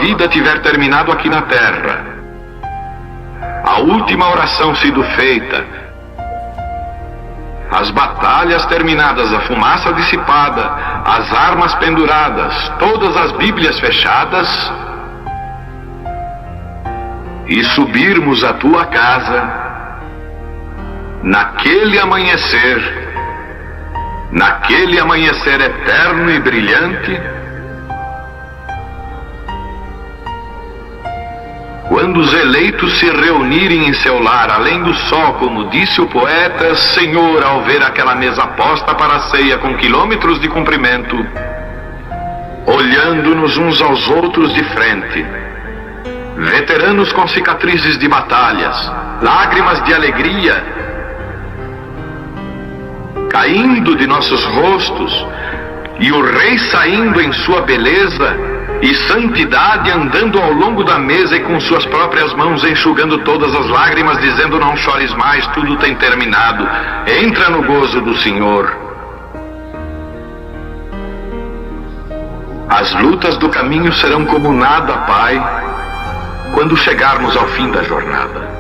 vida tiver terminado aqui na terra, a última oração sido feita, as batalhas terminadas, a fumaça dissipada, as armas penduradas, todas as Bíblias fechadas, e subirmos à tua casa naquele amanhecer eterno e brilhante, quando os eleitos se reunirem em seu lar, além do sol, como disse o poeta, Senhor, ao ver aquela mesa posta para a ceia com quilômetros de comprimento, olhando-nos uns aos outros de frente, veteranos com cicatrizes de batalhas, lágrimas de alegria caindo de nossos rostos, e o Rei saindo em sua beleza e santidade, andando ao longo da mesa e com suas próprias mãos enxugando todas as lágrimas, dizendo: não chores mais, tudo tem terminado, entra no gozo do Senhor. As lutas do caminho serão como nada, Pai, quando chegarmos ao fim da jornada.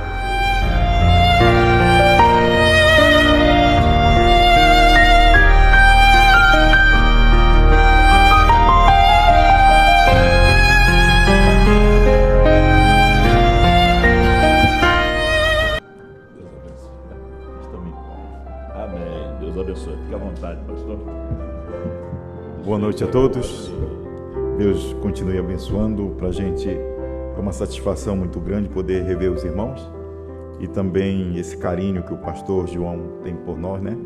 Fique à vontade, pastor. Boa noite a todos. Deus continue abençoando. Para a gente é uma satisfação muito grande poder rever os irmãos e também esse carinho que o pastor João tem por nós, né?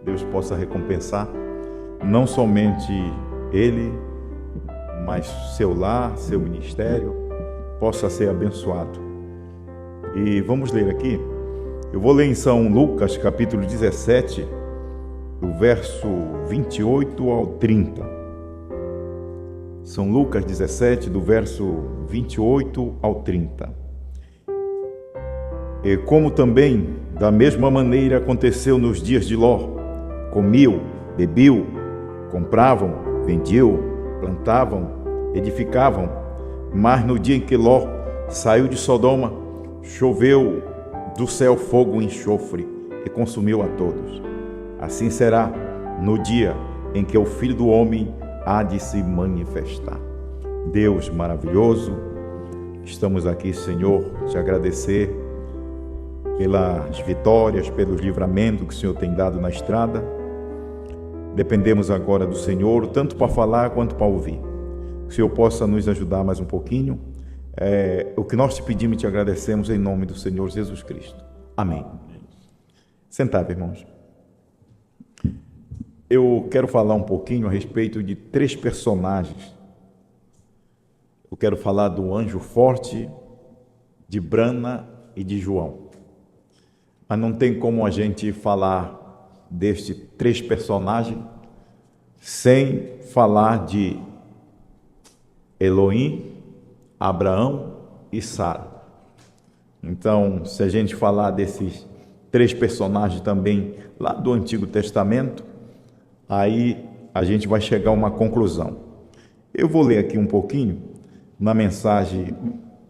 Deus possa recompensar não somente ele, mas seu lar, seu ministério possa ser abençoado. E vamos ler aqui. Eu vou ler em São Lucas, capítulo 17, do verso 28 ao 30. São Lucas 17, do verso 28 ao 30. E como também, da mesma maneira, aconteceu nos dias de Ló: comiam, bebiam, compravam, vendiam, plantavam, edificavam. Mas no dia em que Ló saiu de Sodoma, choveu do céu fogo e enxofre e consumiu a todos. Assim será no dia em que o Filho do Homem há de se manifestar. Deus maravilhoso, estamos aqui, Senhor, te agradecer pelas vitórias, pelos livramentos que o Senhor tem dado na estrada. Dependemos agora do Senhor, tanto para falar quanto para ouvir. Que o Senhor possa nos ajudar mais um pouquinho. O que nós te pedimos e te agradecemos em nome do Senhor Jesus Cristo. Amém. Sentado, irmãos. Eu quero falar um pouquinho a respeito de 3 personagens. Eu quero falar do anjo forte, de Brana e de João. Mas não tem como a gente falar destes 3 personagens sem falar de Elohim, Abraão e Sara. Então, se a gente falar desses 3 personagens também lá do Antigo Testamento, aí a gente vai chegar a uma conclusão. Eu vou ler aqui um pouquinho na mensagem,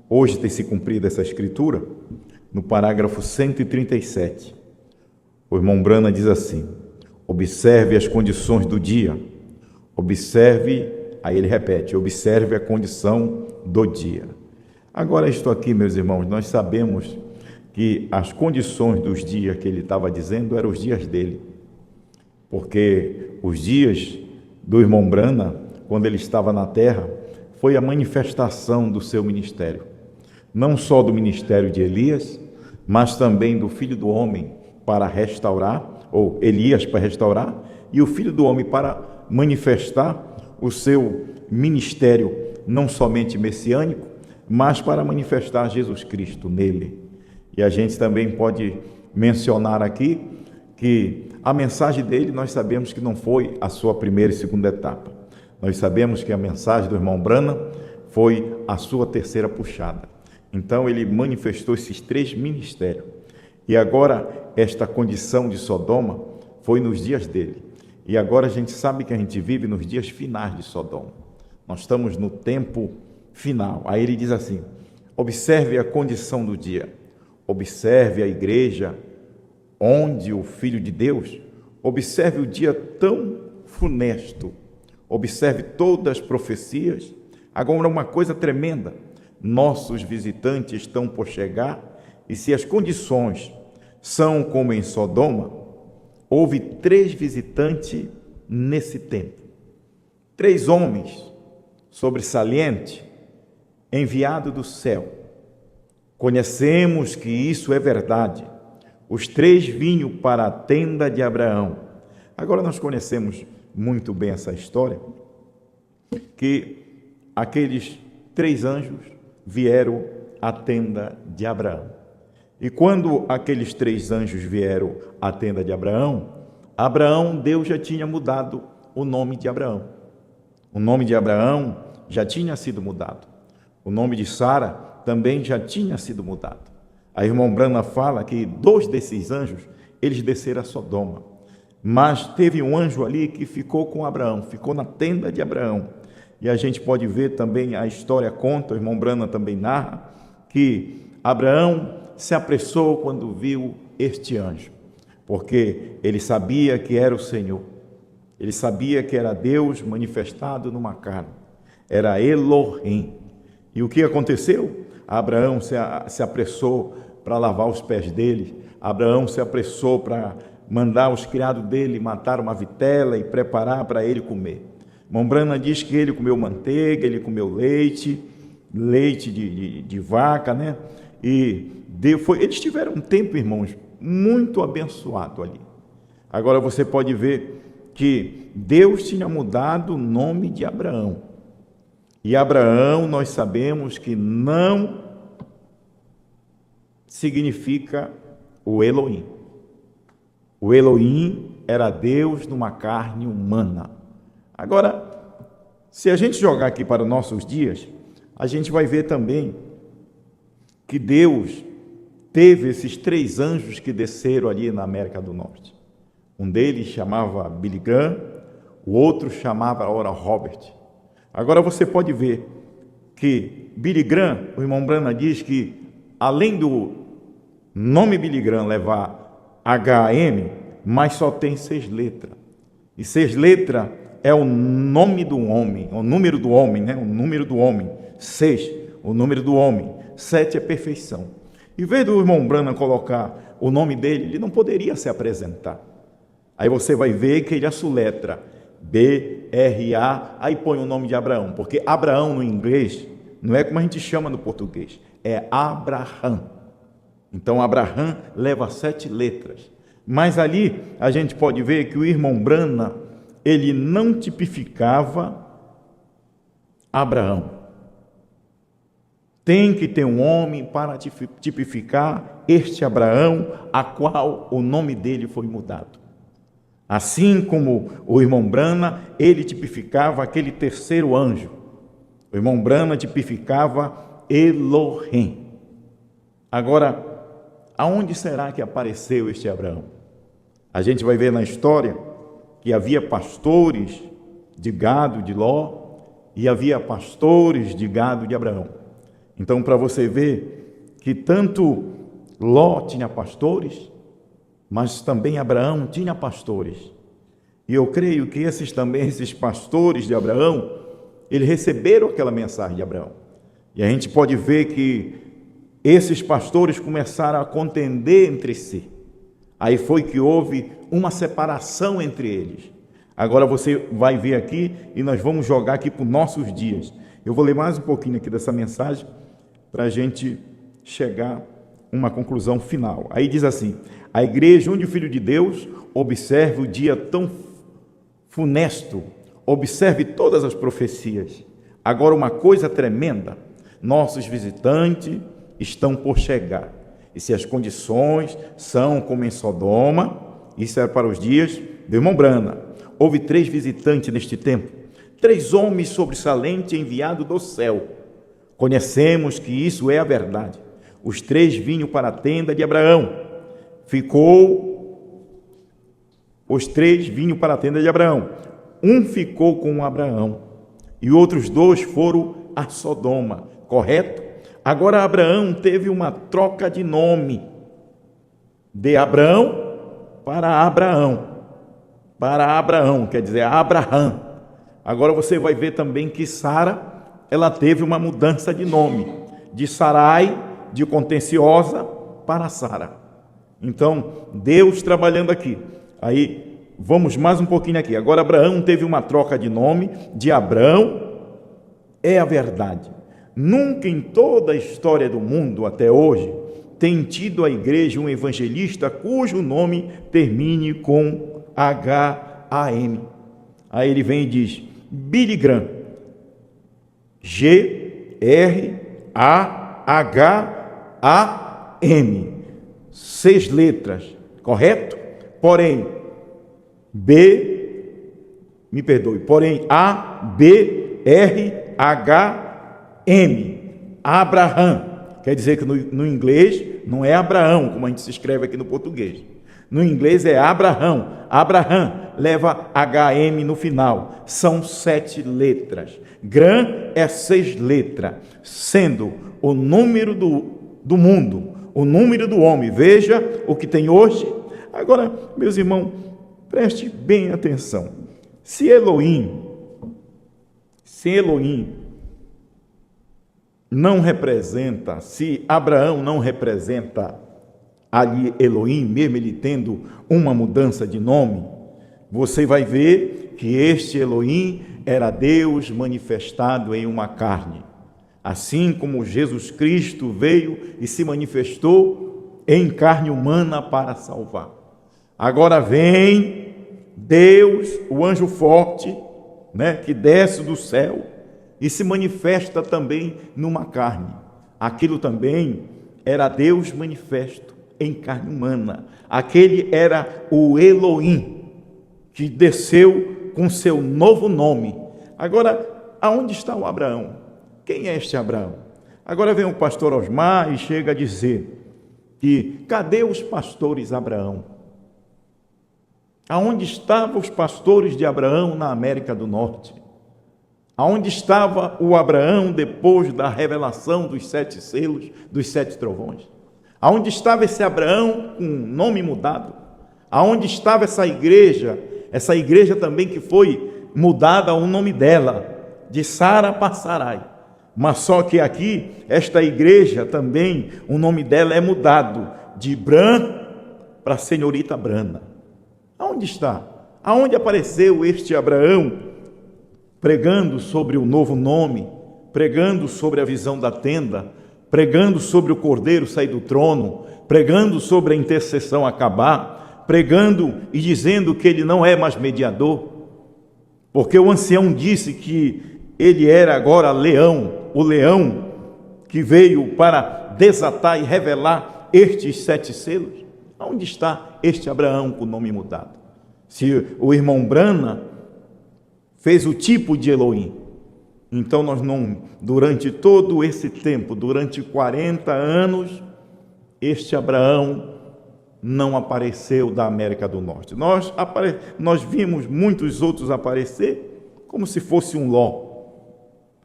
hoje tem se cumprido essa escritura, no parágrafo 137. O irmão Brana diz assim: observe as condições do dia, observe, aí ele repete, observe a condição do dia. Agora, isto aqui, meus irmãos, nós sabemos que as condições dos dias que ele estava dizendo eram os dias dele, porque os dias do irmão Brana, quando ele estava na terra, foi a manifestação do seu ministério, não só do ministério de Elias, mas também do Filho do Homem para restaurar, ou Elias para restaurar, e o Filho do Homem para manifestar o seu ministério, não somente messiânico, mas para manifestar Jesus Cristo nele. E a gente também pode mencionar aqui que a mensagem dele, nós sabemos que não foi a sua primeira e segunda etapa. Nós sabemos que a mensagem do irmão Brana foi a sua terceira puxada. Então ele manifestou esses 3 ministérios. E agora esta condição de Sodoma foi nos dias dele. E agora a gente sabe que a gente vive nos dias finais de Sodoma. Nós estamos no tempo final. Aí ele diz assim: observe a condição do dia, observe a igreja onde o Filho de Deus, observe o dia tão funesto, observe todas as profecias. Agora, uma coisa tremenda: nossos visitantes estão por chegar, e se as condições são como em Sodoma, houve 3 visitantes nesse tempo, 3 homens sobressalentes, enviados do céu. Conhecemos que isso é verdade. Os 3 vinham para a tenda de Abraão. Agora nós conhecemos muito bem essa história, que aqueles 3 anjos vieram à tenda de Abraão. E quando aqueles 3 anjos vieram à tenda de Abraão, Deus já tinha mudado o nome de Abraão. O nome de Abraão já tinha sido mudado. O nome de Sara também já tinha sido mudado. A irmã Brana fala que 2 desses anjos, eles desceram a Sodoma. Mas teve um anjo ali que ficou com Abraão, ficou na tenda de Abraão. E a gente pode ver também, a história conta, o irmão Brana também narra, que Abraão se apressou quando viu este anjo, porque ele sabia que era o Senhor, ele sabia que era Deus manifestado numa carne, era Elohim. E o que aconteceu? Abraão se apressou para lavar os pés dele, Abraão se apressou para mandar os criados dele matar uma vitela e preparar para ele comer. Mombrana diz que ele comeu manteiga, ele comeu leite de vaca, né? E eles tiveram um tempo, irmãos, muito abençoado ali. Agora você pode ver que Deus tinha mudado o nome de Abraão. E Abraão, nós sabemos que não significa o Elohim. O Elohim era Deus numa carne humana. Agora, se a gente jogar aqui para os nossos dias, a gente vai ver também que Deus teve esses 3 anjos que desceram ali na América do Norte. Um deles chamava Billy Graham, o outro chamava Oral Robert. Agora você pode ver que Billy Graham, o irmão Brana diz que além do nome Billy Graham levar HM, mas só tem 6 letras. E 6 letras é o nome do homem, o número do homem, né? O número do homem. 6, o número do homem. 7 é perfeição. Em vez do irmão Brana colocar o nome dele, ele não poderia se apresentar. Aí você vai ver que ele assoletra B-R-A, aí põe o nome de Abraão, porque Abraão no inglês não é como a gente chama no português, é Abraham. Então Abraham leva 7 letras. Mas ali a gente pode ver que o irmão Brana, ele não tipificava Abraão. Tem que ter um homem para tipificar este Abraão, a qual o nome dele foi mudado. Assim como o irmão Brana, ele tipificava aquele 3º anjo. O irmão Brana tipificava Elohim. Agora, aonde será que apareceu este Abraão? A gente vai ver na história que havia pastores de gado de Ló e havia pastores de gado de Abraão. Então, para você ver que tanto Ló tinha pastores, mas também Abraão tinha pastores. E eu creio que esses pastores de Abraão, eles receberam aquela mensagem de Abraão. E a gente pode ver que esses pastores começaram a contender entre si. Aí foi que houve uma separação entre eles. Agora você vai ver aqui e nós vamos jogar aqui para os nossos dias. Eu vou ler mais um pouquinho aqui dessa mensagem para a gente chegar a uma conclusão final. Aí diz assim: a igreja onde o Filho de Deus observe o dia tão funesto, observe todas as profecias. Agora uma coisa tremenda, nossos visitantes estão por chegar. E se as condições são como em Sodoma, isso é para os dias do irmão Brana. Houve 3 visitantes neste tempo, 3 homens sobressalentes enviados do céu. Conhecemos que isso é a verdade. Os 3 vinham para a tenda de Abraão. Os 3 vinham para a tenda de Abraão. Um ficou com Abraão e outros 2 foram a Sodoma, correto? Agora Abraão teve uma troca de nome, de Abrão para Abraão, quer dizer, Abraham. Agora você vai ver também que Sara, ela teve uma mudança de nome, de Sarai, de contenciosa, para Sara. Então, Deus trabalhando aqui. Aí, vamos mais um pouquinho aqui. Agora Abraão teve uma troca de nome, de Abrão, é a verdade. Nunca em toda a história do mundo até hoje tem tido a igreja um evangelista cujo nome termine com H-A-M. Aí ele vem e diz Billy Graham, G-R-A-H-A-M, 6 letras, correto? Porém, A-B-R-H-M, Abraham. Quer dizer que no inglês não é Abraão, como a gente se escreve aqui no português. No inglês é Abraham. Abraham leva H-M no final. São 7 letras. Gran é 6 letras, sendo o número do mundo, o número do homem. Veja o que tem hoje. Agora, meus irmãos, preste bem atenção. Se Elohim não representa, se Abraão não representa ali Elohim, mesmo ele tendo uma mudança de nome, você vai ver que este Elohim era Deus manifestado em uma carne, assim como Jesus Cristo veio e se manifestou em carne humana para salvar. Agora vem Deus, o anjo forte, que desce do céu e se manifesta também numa carne. Aquilo também era Deus manifesto em carne humana. Aquele era o Elohim que desceu com seu novo nome. Agora, aonde está o Abraão? Quem é este Abraão? Agora vem o pastor Osmar e chega a dizer que cadê os pastores Abraão? Aonde estavam os pastores de Abraão na América do Norte? Aonde estava o Abraão depois da revelação dos 7 selos, dos 7 trovões? Aonde estava esse Abraão com nome mudado? Aonde estava essa igreja também que foi mudada o nome dela, de Sara para Sarai? Mas só que aqui, esta igreja também, o nome dela é mudado, de Bran para Senhorita Brana. Aonde está? Aonde apareceu este Abraão pregando sobre o novo nome, pregando sobre a visão da tenda, pregando sobre o Cordeiro sair do trono, pregando sobre a intercessão acabar, pregando e dizendo que ele não é mais mediador, porque o ancião disse que ele era agora leão, o leão que veio para desatar e revelar estes 7 selos. Onde está este Abraão com o nome mudado? Se o irmão Brana fez o tipo de Elohim, então nós não, durante todo esse tempo, durante 40 anos, este Abraão não apareceu da América do Norte. Nós vimos muitos outros aparecer como se fosse um Ló,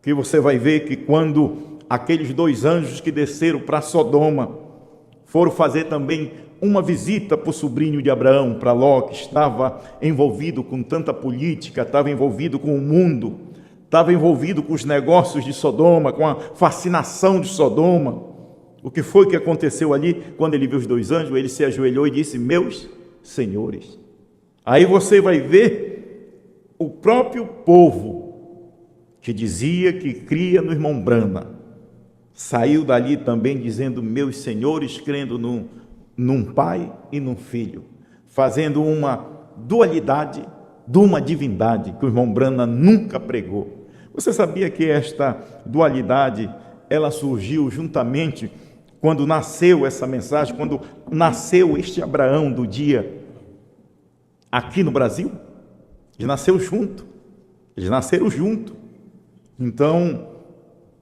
que você vai ver que quando aqueles 2 anjos que desceram para Sodoma foram fazer também uma visita para o sobrinho de Abraão, para Ló, que estava envolvido com tanta política, estava envolvido com o mundo, estava envolvido com os negócios de Sodoma, com a fascinação de Sodoma. O que foi que aconteceu ali? Quando ele viu os 2 anjos, ele se ajoelhou e disse: meus senhores. Aí você vai ver o próprio povo que dizia que cria no irmão Brana, saiu dali também dizendo meus senhores, crendo num pai e num filho, fazendo uma dualidade de uma divindade que o irmão Brana nunca pregou. Você sabia que esta dualidade, ela surgiu juntamente quando nasceu essa mensagem, quando nasceu este Abraão do dia aqui no Brasil? Eles nasceram junto. Então,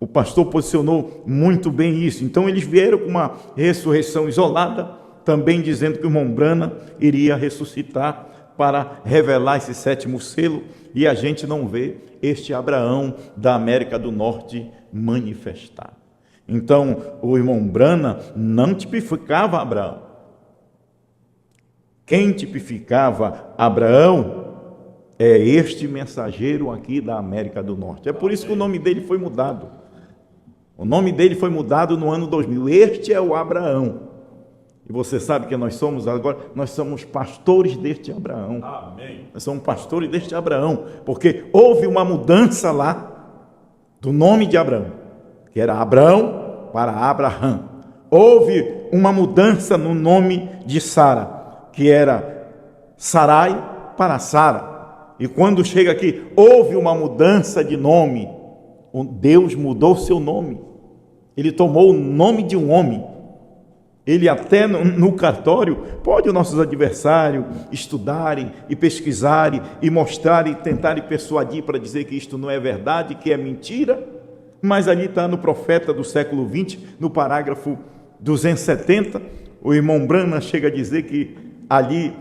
o pastor posicionou muito bem isso. Então, eles vieram com uma ressurreição isolada, também dizendo que o irmão Brana iria ressuscitar para revelar esse sétimo selo, e a gente não vê este Abraão da América do Norte manifestar. Então, o irmão Brana não tipificava Abraão. Quem tipificava Abraão é este mensageiro aqui da América do Norte. É por isso que o nome dele foi mudado. O nome dele foi mudado no ano 2000. Este é o Abraão. E você sabe que nós somos agora? Nós somos pastores deste Abraão. Amém. Nós somos pastores deste Abraão, porque houve uma mudança lá do nome de Abraão, que era Abraão para Abraham. Houve uma mudança no nome de Sara, que era Sarai para Sara. E quando chega aqui, houve uma mudança de nome. Deus mudou seu nome. Ele tomou o nome de um homem. Ele até no cartório, pode os nossos adversários estudarem e pesquisarem e mostrarem, tentarem persuadir para dizer que isto não é verdade, que é mentira, mas ali está no profeta do século XX, no parágrafo 270, o irmão Brana chega a dizer que ali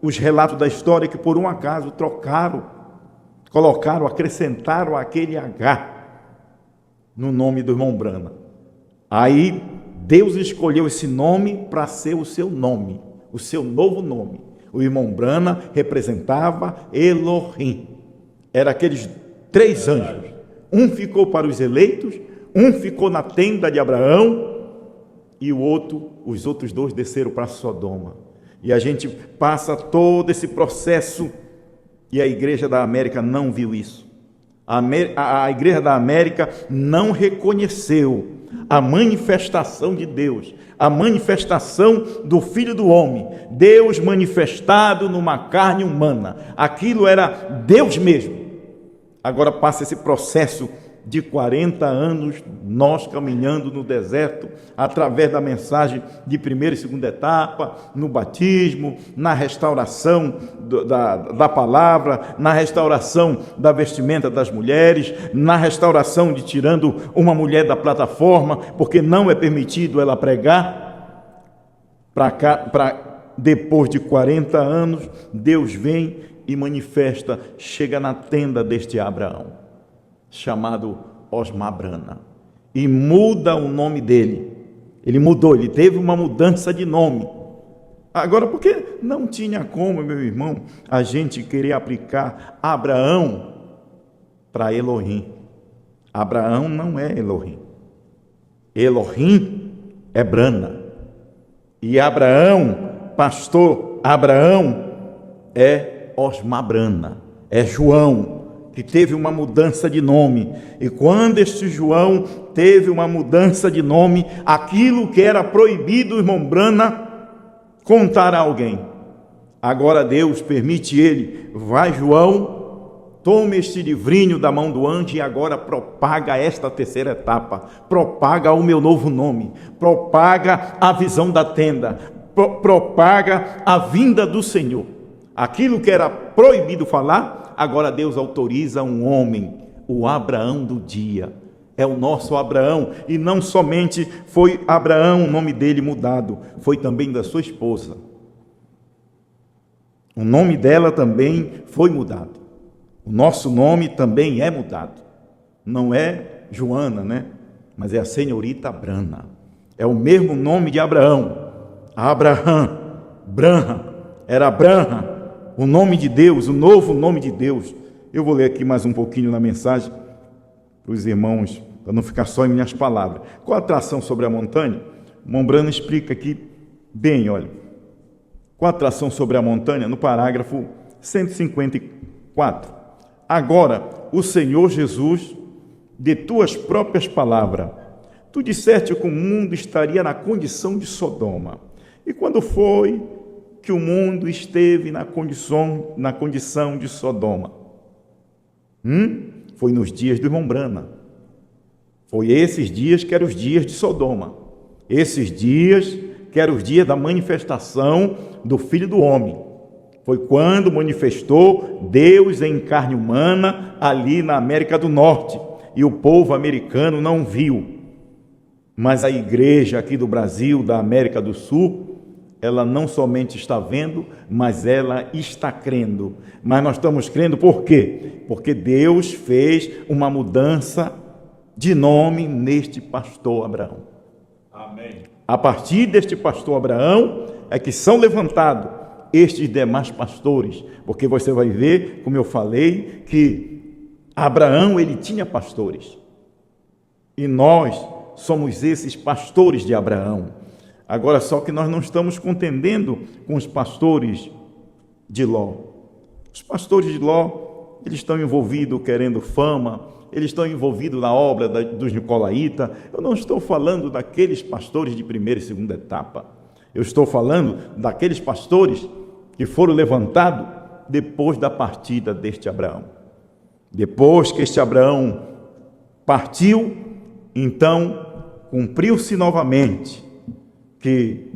os relatos da história que por um acaso trocaram, colocaram, acrescentaram aquele H no nome do irmão Brana. Aí Deus escolheu esse nome para ser o seu nome, o seu novo nome. O irmão Brana representava Elohim. Era aqueles 3 anjos. Um ficou para os eleitos, um ficou na tenda de Abraão e os outros 2 desceram para Sodoma. E a gente passa todo esse processo e a Igreja da América não viu isso. A Igreja da América não reconheceu a manifestação de Deus, a manifestação do Filho do Homem, Deus manifestado numa carne humana. Aquilo era Deus mesmo. Agora passa esse processo de 40 anos, nós caminhando no deserto, através da mensagem de primeira e segunda etapa, no batismo, na restauração da palavra, na restauração da vestimenta das mulheres, na restauração de tirando uma mulher da plataforma, porque não é permitido ela pregar. Depois de 40 anos, Deus vem e manifesta, chega na tenda deste Abraão, chamado Osmar Brana, e muda o nome dele. Ele mudou, ele teve uma mudança de nome. Agora, porque não tinha como, meu irmão, a gente querer aplicar Abraão para Elohim. Abraão não é Elohim. Elohim é Brana. E Abraão, pastor Abraão, é Osmar Brana, é João, que teve uma mudança de nome. E quando este João teve uma mudança de nome, aquilo que era proibido, irmão Brana, contar a alguém, agora Deus permite ele, vai João, toma este livrinho da mão do anjo e agora propaga esta terceira etapa, propaga o meu novo nome, propaga a visão da tenda, propaga a vinda do Senhor. Aquilo que era proibido falar, agora Deus autoriza um homem, o Abraão do dia. É o nosso Abraão, e não somente foi Abraão o nome dele mudado, foi também da sua esposa. O nome dela também foi mudado. O nosso nome também é mudado. Não é Joana, né? Mas é a senhorita Brana. É o mesmo nome de Abraão. Abraham, Branham, era Branham. O nome de Deus, o novo nome de Deus. Eu vou ler aqui mais um pouquinho na mensagem para os irmãos, para não ficar só em minhas palavras. Qual a atração sobre a montanha? Mombrana explica aqui bem, olha. Qual a atração sobre a montanha? No parágrafo 154. Agora, o Senhor Jesus, de tuas próprias palavras, tu disseste que o mundo estaria na condição de Sodoma. E quando foi que o mundo esteve na condição de Sodoma? Foi nos dias do irmão Brana. Foi esses dias que eram os dias de Sodoma. Esses dias que eram os dias da manifestação do Filho do Homem. Foi quando manifestou Deus em carne humana ali na América do Norte. E o povo americano não viu. Mas a igreja aqui do Brasil, da América do Sul, ela não somente está vendo, mas ela está crendo. Mas nós estamos crendo por quê? Porque Deus fez uma mudança de nome neste pastor Abraão. Amém. A partir deste pastor Abraão é que são levantados estes demais pastores, porque você vai ver, como eu falei, que Abraão ele tinha pastores, e nós somos esses pastores de Abraão. Agora, só que nós não estamos contendendo com os pastores de Ló. Os pastores de Ló, eles estão envolvidos querendo fama, eles estão envolvidos na obra dos nicolaítas. Eu não estou falando daqueles pastores de primeira e segunda etapa. Eu estou falando daqueles pastores que foram levantados depois da partida deste Abraão. Depois que este Abraão partiu, então cumpriu-se novamente que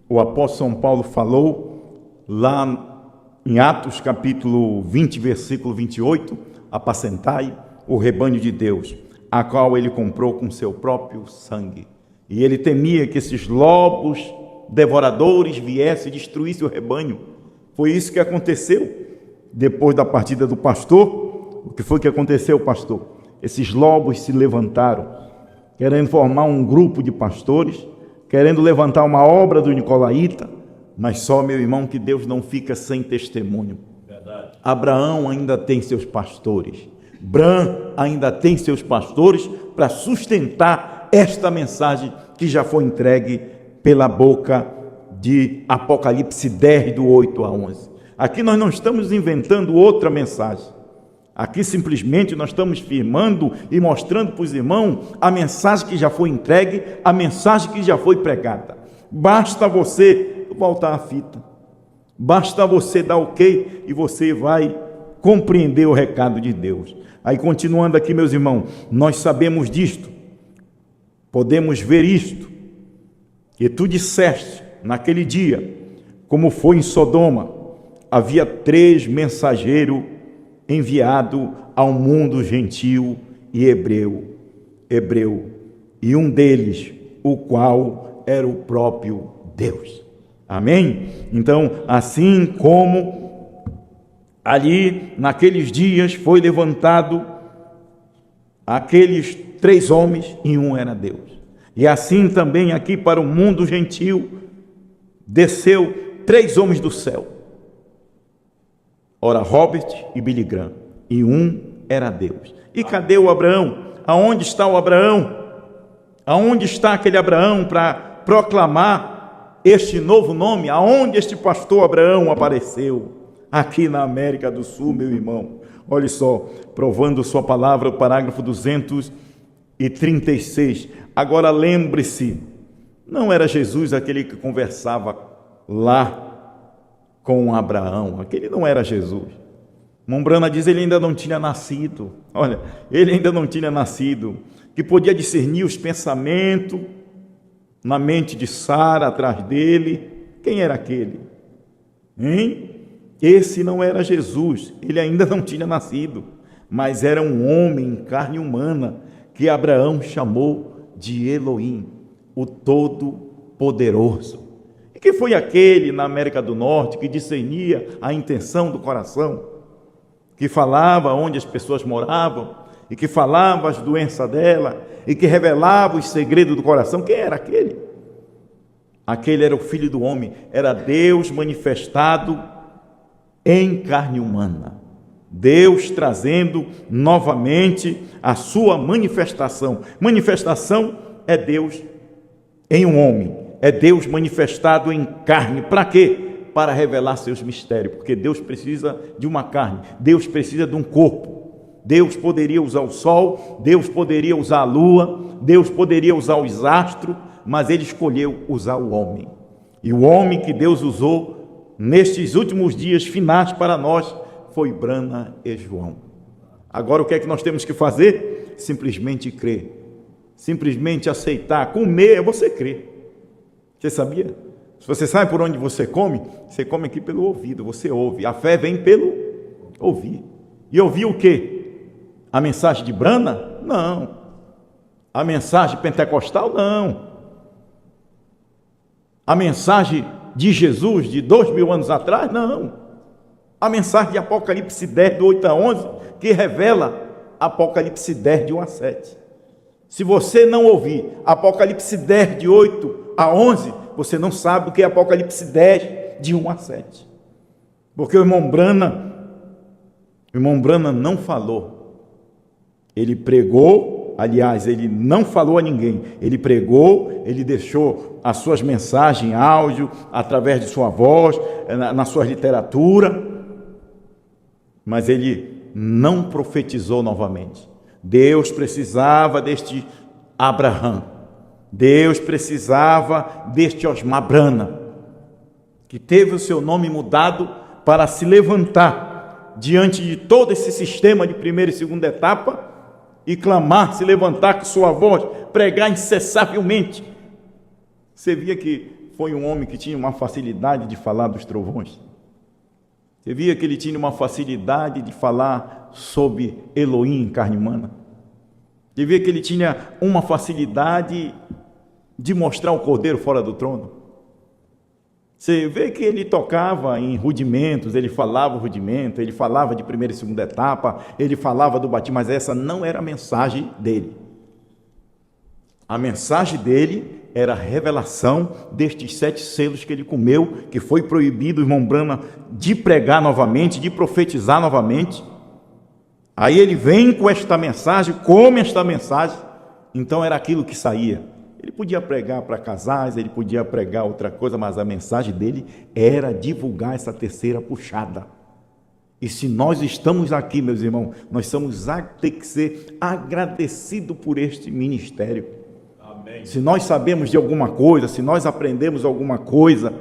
o apóstolo São Paulo falou lá em Atos capítulo 20, versículo 28, apacentai o rebanho de Deus, a qual ele comprou com seu próprio sangue. E ele temia que esses lobos devoradores viessem e destruíssem o rebanho. Foi isso que aconteceu depois da partida do pastor. O que foi que aconteceu, pastor? Esses lobos se levantaram, querendo formar um grupo de pastores, querendo levantar uma obra do nicolaíta, mas só, meu irmão, que Deus não fica sem testemunho. Verdade. Abraão ainda tem seus pastores, Bram ainda tem seus pastores para sustentar esta mensagem que já foi entregue pela boca de Apocalipse 10, do 8 a 11. Aqui nós não estamos inventando outra mensagem. Aqui simplesmente nós estamos firmando e mostrando para os irmãos a mensagem que já foi entregue, a mensagem que já foi pregada. Basta você voltar a fita, basta você dar ok e você vai compreender o recado de Deus. Aí continuando aqui, meus irmãos, nós sabemos disto, podemos ver isto, que tu disseste naquele dia, como foi em Sodoma, havia 3 mensageiros enviados ao mundo gentil e hebreu, e um deles, o qual era o próprio Deus. Amém? Então, assim como ali naqueles dias foi levantado aqueles 3 homens e um era Deus. E assim também aqui para o mundo gentil desceu 3 homens do céu. Ora, Robert e Billy Graham, e um era Deus. E cadê o Abraão? Aonde está o Abraão? Aonde está aquele Abraão para proclamar este novo nome? Aonde este pastor Abraão apareceu? Aqui na América do Sul, meu irmão. Olha só, provando sua palavra, o parágrafo 236. Agora lembre-se, não era Jesus aquele que conversava lá com Abraão, aquele não era Jesus. Mombrana diz, ele ainda não tinha nascido. Olha, ele ainda não tinha nascido, que podia discernir os pensamentos na mente de Sara atrás dele. Quem era aquele? Hein? Esse não era Jesus, ele ainda não tinha nascido, mas era um homem em carne humana, que Abraão chamou de Elohim, o Todo-Poderoso. E que foi aquele na América do Norte que discernia a intenção do coração, que falava onde as pessoas moravam, e que falava as doenças dela, e que revelava os segredos do coração. Quem era aquele? Aquele era o Filho do Homem, era Deus manifestado em carne humana. Deus trazendo novamente a sua manifestação. Manifestação é Deus em um homem, é Deus manifestado em carne. Para quê? Para revelar seus mistérios, porque Deus precisa de uma carne, Deus precisa de um corpo. Deus poderia usar o sol, Deus poderia usar a lua, Deus poderia usar os astros, mas Ele escolheu usar o homem. E o homem que Deus usou nestes últimos dias finais para nós foi Brana e João. Agora o que é que nós temos que fazer? Simplesmente crer, simplesmente aceitar. Comer é você crer. Você sabia? Se você sabe por onde você come aqui pelo ouvido, você ouve. A fé vem pelo ouvir. E ouvir o quê? A mensagem de Brana? Não. A mensagem pentecostal? Não. A mensagem de Jesus de 2000 anos atrás, não. A mensagem de Apocalipse 10, do 8 a 11, que revela Apocalipse 10, de 1 a 7. Se você não ouvir Apocalipse 10, de 8 a 11, você não sabe o que é Apocalipse 10, de 1 a 7. Porque o irmão Branham não falou. Ele pregou, aliás, ele não falou a ninguém. Ele pregou, ele deixou as suas mensagens em áudio, através de sua voz, na sua literatura, mas ele não profetizou novamente. Deus precisava deste Abraão. Deus precisava deste Osmar Branham, que teve o seu nome mudado para se levantar diante de todo esse sistema de primeira e segunda etapa e clamar, se levantar com sua voz, pregar incessavelmente. Você via que foi um homem que tinha uma facilidade de falar dos trovões. Você via que ele tinha uma facilidade de falar sobre Elohim em carne humana. Você via que ele tinha uma facilidade de mostrar o cordeiro fora do trono. Você vê que ele tocava em rudimentos, ele falava rudimento, ele falava de primeira e segunda etapa, ele falava do batismo, mas essa não era a mensagem dele. A mensagem dele era a revelação destes 7 selos que ele comeu, que foi proibido o irmão Branham de pregar novamente, de profetizar novamente. Aí ele vem com esta mensagem, come esta mensagem, então era aquilo que saía. Ele podia pregar para casais, ele podia pregar outra coisa, mas a mensagem dele era divulgar essa terceira puxada. E se nós estamos aqui, meus irmãos, nós temos que ser agradecidos por este ministério. Amém. Se nós sabemos de alguma coisa, se nós aprendemos alguma coisa,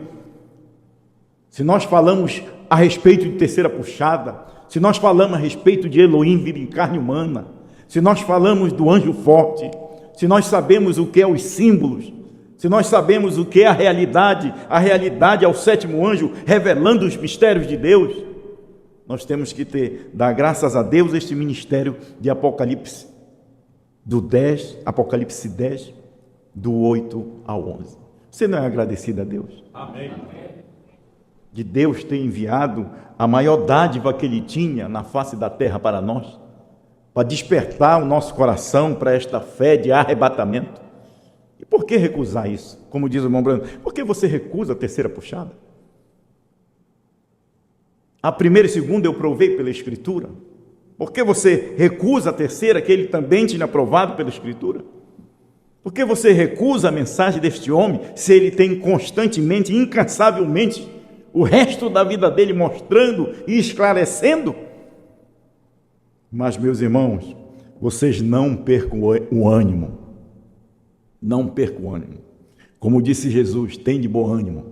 se nós falamos a respeito de terceira puxada, se nós falamos a respeito de Elohim vindo em carne humana, se nós falamos do anjo forte, se nós sabemos o que é os símbolos, se nós sabemos o que é a realidade é o 7º anjo revelando os mistérios de Deus, nós temos que dar graças a Deus este ministério de Apocalipse, Apocalipse 10, do 8 ao 11. Você não é agradecido a Deus? Amém. De Deus ter enviado a maior dádiva que Ele tinha na face da terra para nós, para despertar o nosso coração para esta fé de arrebatamento. E por que recusar isso? Como diz o irmão Branham, por que você recusa a terceira puxada? A primeira e segunda eu provei pela Escritura. Por que você recusa a terceira, que ele também tinha provado pela Escritura? Por que você recusa a mensagem deste homem, se ele tem constantemente, incansavelmente, o resto da vida dele mostrando e esclarecendo? Mas, meus irmãos, vocês não percam o ânimo. Não percam o ânimo. Como disse Jesus, tem de bom ânimo.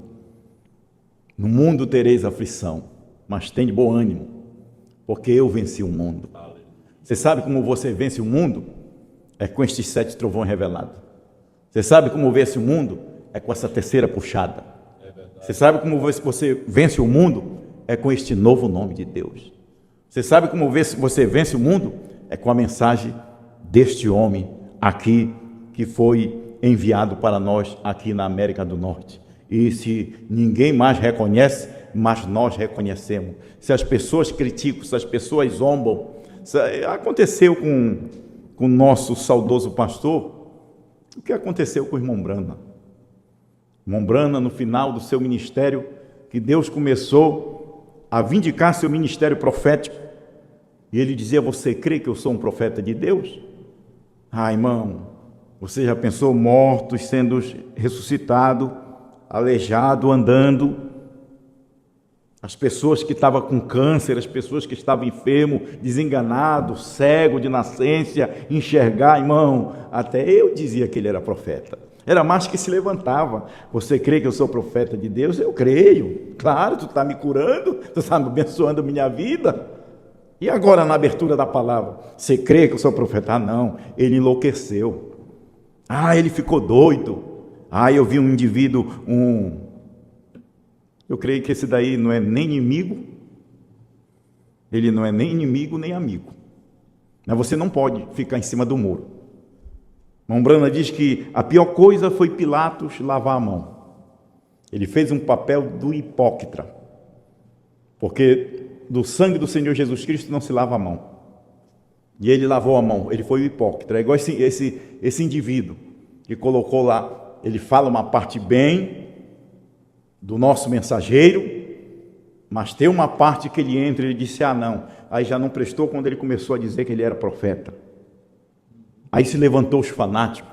No mundo tereis aflição, mas tem de bom ânimo, porque eu venci o mundo. Você sabe como você vence o mundo? É com estes 7 trovões revelados. Você sabe como vence o mundo? É com essa terceira puxada. Você sabe como você vence o mundo? É com este novo nome de Deus. Você sabe como você vence o mundo? É com a mensagem deste homem aqui, que foi enviado para nós aqui na América do Norte. E se ninguém mais reconhece, mas nós reconhecemos. Se as pessoas criticam, se as pessoas zombam, aconteceu com o nosso saudoso pastor, o que aconteceu com o irmão Branham? O irmão Branham, no final do seu ministério, que Deus começou a vindicar seu ministério profético, e ele dizia: você crê que eu sou um profeta de Deus? Ah, irmão, você já pensou mortos sendo ressuscitados, aleijado, andando, as pessoas que estavam com câncer, as pessoas que estavam enfermos, desenganados, cego de nascença, enxergar, irmão, até eu dizia que ele era profeta. Era mais que se levantava. Você crê que eu sou profeta de Deus? Eu creio. Claro, tu está me curando, tu está abençoando minha vida. E agora na abertura da palavra, você crê que eu sou profeta? Ah, não, ele enlouqueceu. Ah, ele ficou doido. Ah, eu vi um indivíduo, eu creio que esse daí não é nem inimigo, ele não é nem inimigo nem amigo. Mas você não pode ficar em cima do muro. Irmão Branham diz que a pior coisa foi Pilatos lavar a mão. Ele fez um papel do hipócrita, porque do sangue do Senhor Jesus Cristo não se lava a mão. E ele lavou a mão, ele foi o hipócrita. É igual esse indivíduo que colocou lá, ele fala uma parte bem do nosso mensageiro, mas tem uma parte que ele entra e ele disse, não. Aí já não prestou quando ele começou a dizer que ele era profeta. Aí se levantou os fanáticos.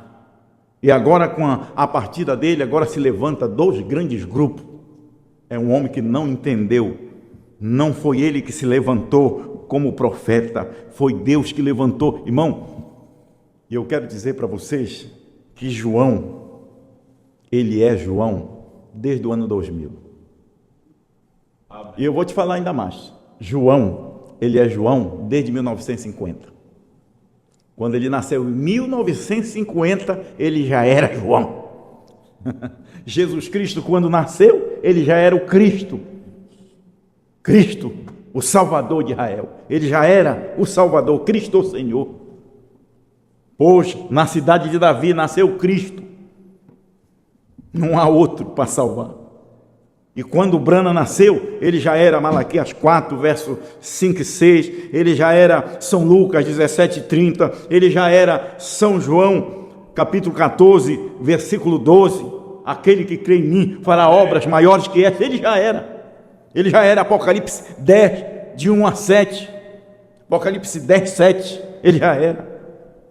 E agora com a partida dele, agora se levanta 2 grandes grupos. É um homem que não entendeu. Não foi ele que se levantou como profeta, foi Deus que levantou. Irmão, e eu quero dizer para vocês que João, ele é João desde o ano 2000. Amém. E eu vou te falar ainda mais. João, ele é João desde 1950. Quando ele nasceu em 1950, ele já era João. Jesus Cristo, quando nasceu, ele já era o Cristo. Cristo, o Salvador de Israel. Ele já era o Salvador, Cristo o Senhor. Hoje, na cidade de Davi, nasceu Cristo. Não há outro para salvar. E quando Brana nasceu, ele já era Malaquias 4, verso 5 e 6, ele já era São Lucas 17 e 30, ele já era São João, capítulo 14, versículo 12, aquele que crê em mim fará obras maiores que essa. Ele já era Apocalipse 10, de 1 a 7, Apocalipse 10, 7, ele já era.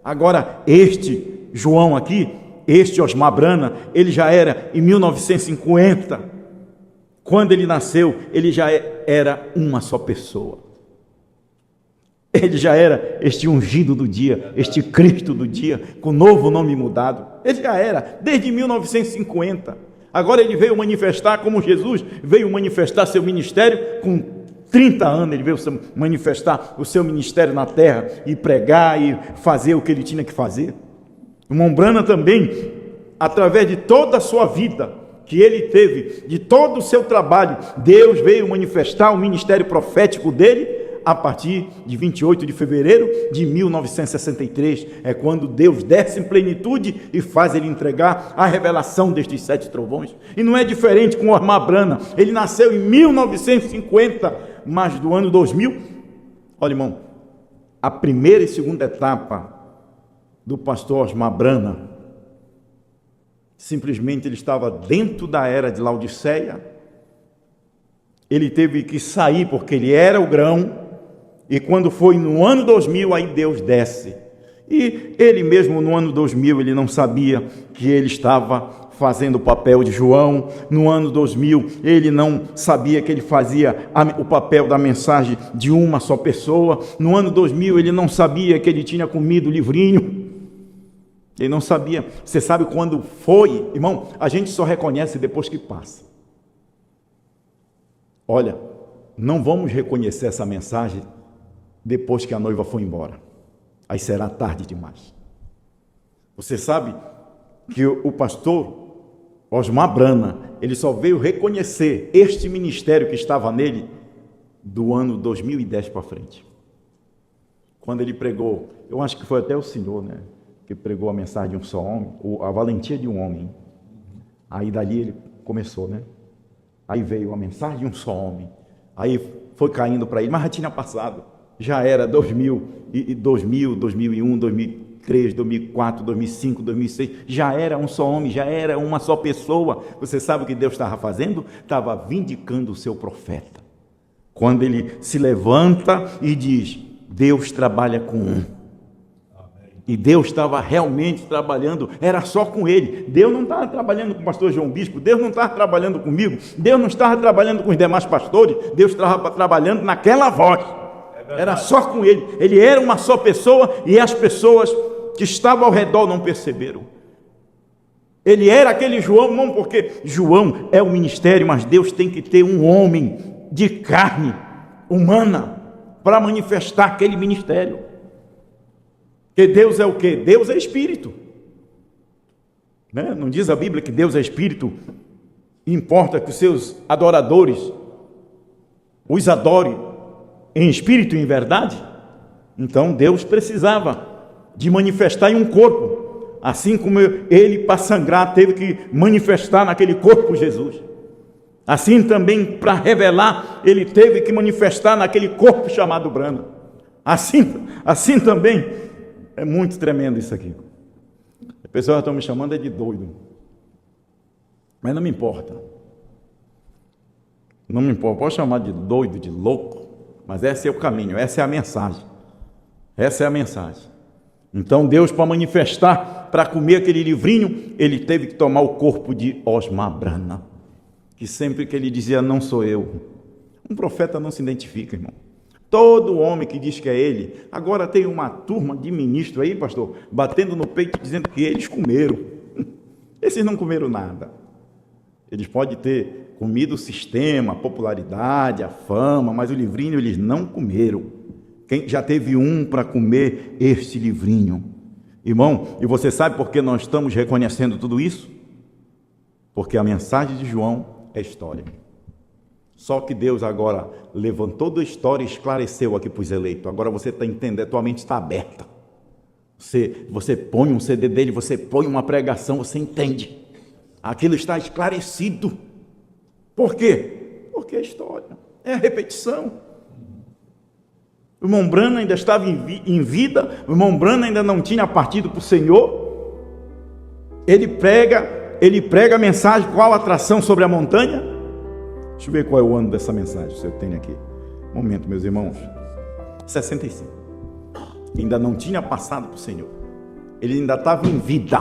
Agora, este João aqui, este Osmar Brana, ele já era em 1950, quando ele nasceu, ele já era uma só pessoa. Ele já era este ungido do dia, este Cristo do dia, com novo nome mudado. Ele já era, desde 1950. Agora ele veio manifestar, como Jesus veio manifestar seu ministério, com 30 anos ele veio manifestar o seu ministério na terra, e pregar, e fazer o que ele tinha que fazer. O irmão Brana também, através de toda a sua vida, que ele teve, de todo o seu trabalho, Deus veio manifestar o ministério profético dele, a partir de 28 de fevereiro de 1963, é quando Deus desce em plenitude e faz ele entregar a revelação destes 7 trovões. E não é diferente com o Osmar Brana, ele nasceu em 1950, mas do ano 2000, olha irmão, a primeira e segunda etapa do pastor Osmar Brana, simplesmente ele estava dentro da era de Laodiceia, ele teve que sair porque ele era o grão, e quando foi no ano 2000, aí Deus desce, e ele mesmo no ano 2000, ele não sabia que ele estava fazendo o papel de João. No ano 2000, ele não sabia que ele fazia o papel da mensagem de uma só pessoa. No ano 2000, ele não sabia que ele tinha comido o livrinho. Ele não sabia. Você sabe quando foi? Irmão, a gente só reconhece depois que passa. Olha, não vamos reconhecer essa mensagem depois que a noiva foi embora. Aí será tarde demais. Você sabe que o pastor Osmar Brana, ele só veio reconhecer este ministério que estava nele do ano 2010 para frente. Quando ele pregou, eu acho que foi até o senhor, né, que pregou a mensagem de um só homem, a valentia de um homem. Aí dali ele começou, né? Aí veio a mensagem de um só homem. Aí foi caindo para ele, mas já tinha passado. Já era 2000, 2001, 2003, 2004, 2005, 2006. Já era um só homem, já era uma só pessoa. Você sabe o que Deus estava fazendo? Estava vindicando o seu profeta. Quando ele se levanta e diz, Deus trabalha com um. E Deus estava realmente trabalhando, era só com ele. Deus não estava trabalhando com o pastor João Bispo, Deus não estava trabalhando comigo, Deus não estava trabalhando com os demais pastores, Deus estava trabalhando naquela voz. Era só com ele. Ele era uma só pessoa e as pessoas que estavam ao redor não perceberam. Ele era aquele João, não, porque João é o ministério, mas Deus tem que ter um homem de carne humana para manifestar aquele ministério. Porque Deus é o quê? Deus é espírito, né? Não diz a Bíblia que Deus é espírito? Importa que os seus adoradores os adorem em espírito e em verdade. Então Deus precisava de manifestar em um corpo, assim como ele para sangrar teve que manifestar naquele corpo Jesus. Assim também, para revelar, ele teve que manifestar naquele corpo chamado Brana. Assim também, é muito tremendo isso aqui. As pessoas estão me chamando de doido, mas não me importa. Não me importa, pode chamar de doido, de louco, mas esse é o caminho, essa é a mensagem. Essa é a mensagem. Então Deus, para manifestar, para comer aquele livrinho, ele teve que tomar o corpo de Osmar Brana, que sempre que ele dizia, não sou eu. Um profeta não se identifica, irmão. Todo homem que diz que é ele, agora tem uma turma de ministros aí, pastor, batendo no peito, dizendo que eles comeram. Esses não comeram nada. Eles podem ter comido o sistema, a popularidade, a fama, mas o livrinho eles não comeram. Quem já teve um para comer este livrinho? Irmão, e você sabe por que nós estamos reconhecendo tudo isso? Porque a mensagem de João é história. Só que Deus agora levantou da história e esclareceu aqui para os eleitos. Agora você está entendendo, a tua mente está aberta. Você põe um CD dele, você põe uma pregação, você entende. Aquilo está esclarecido. Por quê? Porque é história, é a repetição. O irmão Brana ainda estava em vida, o irmão Brana ainda não tinha partido para o Senhor. Ele prega a mensagem, qual a atração sobre a montanha? Deixa eu ver qual é o ano dessa mensagem, se eu tenho aqui. Um momento, meus irmãos. 65. Ainda não tinha passado para o Senhor. Ele ainda estava em vida.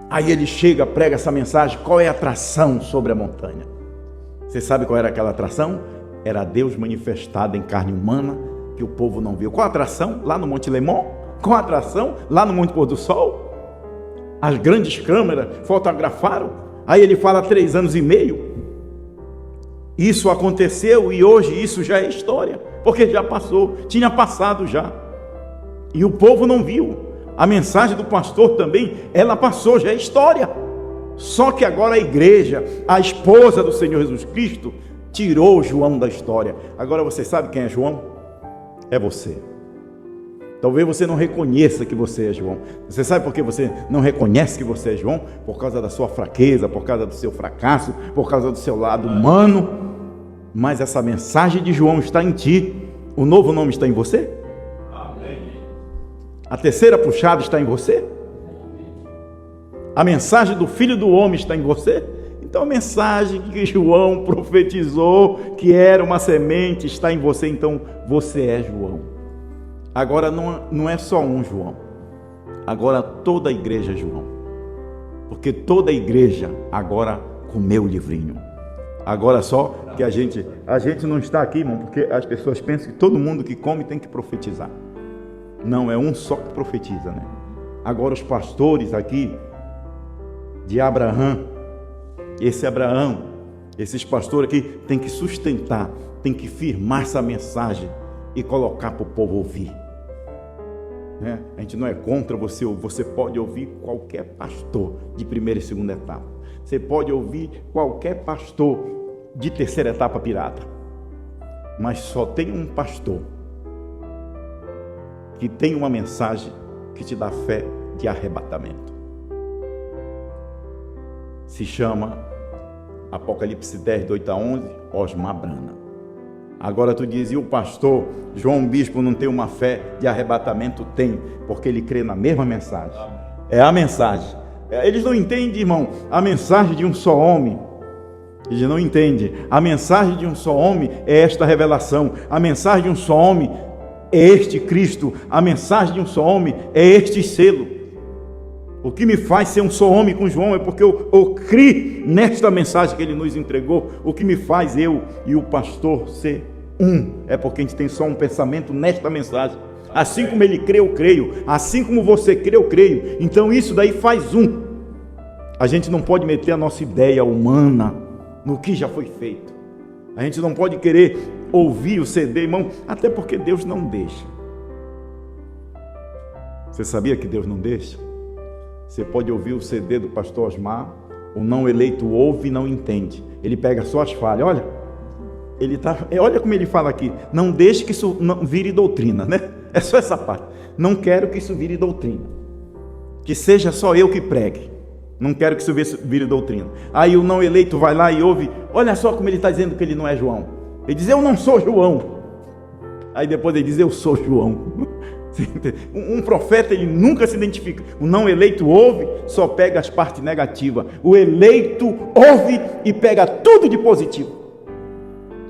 Aí ele chega, prega essa mensagem, qual é a atração sobre a montanha? Você sabe qual era aquela atração? Era Deus manifestado em carne humana, que o povo não viu. Qual a atração? Lá no Monte Lemon? Qual a atração? Lá no Monte Pôr do Sol? As grandes câmeras fotografaram. Aí ele fala 3 anos e meio. Isso aconteceu e hoje isso já é história, porque já passou, tinha passado já. E o povo não viu. A mensagem do pastor também, ela passou, já é história. Só que agora a igreja, a esposa do Senhor Jesus Cristo, tirou João da história. Agora você sabe quem é João? É você. Talvez você não reconheça que você é João. Você sabe por que você não reconhece que você é João? Por causa da sua fraqueza, por causa do seu fracasso, por causa do seu lado humano. Mas essa mensagem de João está em ti. O novo nome está em você? Amém. A terceira puxada está em você? A mensagem do Filho do Homem está em você? Então a mensagem que João profetizou, que era uma semente, está em você. Então você é João. Agora não é só um João. Agora toda a igreja é João. Porque toda a igreja agora comeu o livrinho. Agora só que a gente não está aqui, irmão, porque as pessoas pensam que todo mundo que come tem que profetizar. Não, é um só que profetiza, né? Agora os pastores aqui de Abraão, esses pastores aqui tem que sustentar, tem que firmar essa mensagem e colocar para o povo ouvir. Né? A gente não é contra você pode ouvir qualquer pastor de primeira e segunda etapa. Você pode ouvir qualquer pastor de terceira etapa pirata. Mas só tem um pastor que tem uma mensagem que te dá fé de arrebatamento. Se chama Apocalipse 10, do 8 a 11, Osmar Brana. Agora tu diz, e o pastor João Bispo não tem uma fé de arrebatamento? Tem, porque ele crê na mesma mensagem. É a mensagem. Eles não entendem, irmão, a mensagem de um só homem. Eles não entendem. A mensagem de um só homem é esta revelação. A mensagem de um só homem é este Cristo. A mensagem de um só homem é este selo. O que me faz ser um só homem com João é porque eu criei nesta mensagem que ele nos entregou. O que me faz eu e o pastor ser um é porque a gente tem só um pensamento nesta mensagem. Assim como ele crê, eu creio. Assim como você crê, eu creio. Então isso daí faz um. A gente não pode meter a nossa ideia humana no que já foi feito. A gente não pode querer ouvir o CD, irmão, até porque Deus não deixa. Você sabia que Deus não deixa? Você pode ouvir o CD do pastor Osmar, o não eleito ouve e não entende. Ele pega só as falhas. Olha como ele fala aqui. Não deixe que isso não vire doutrina, né? É só essa parte. Não quero que isso vire doutrina. Que seja só eu que pregue. Não quero que isso vire doutrina. Aí o não eleito vai lá e ouve, olha só como ele está dizendo que ele não é João. Ele diz, eu não sou João. Aí depois ele diz, eu sou João. Um profeta, ele nunca se identifica. O não eleito ouve, só pega as partes negativas. O eleito ouve e pega tudo de positivo.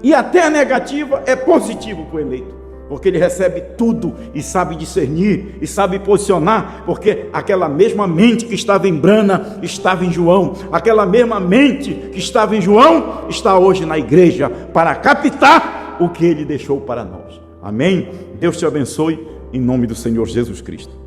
E até a negativa é positivo para o eleito, porque ele recebe tudo e sabe discernir e sabe posicionar, porque aquela mesma mente que estava em Brana estava em João, aquela mesma mente que estava em João está hoje na igreja para captar o que ele deixou para nós. Amém? Deus te abençoe em nome do Senhor Jesus Cristo.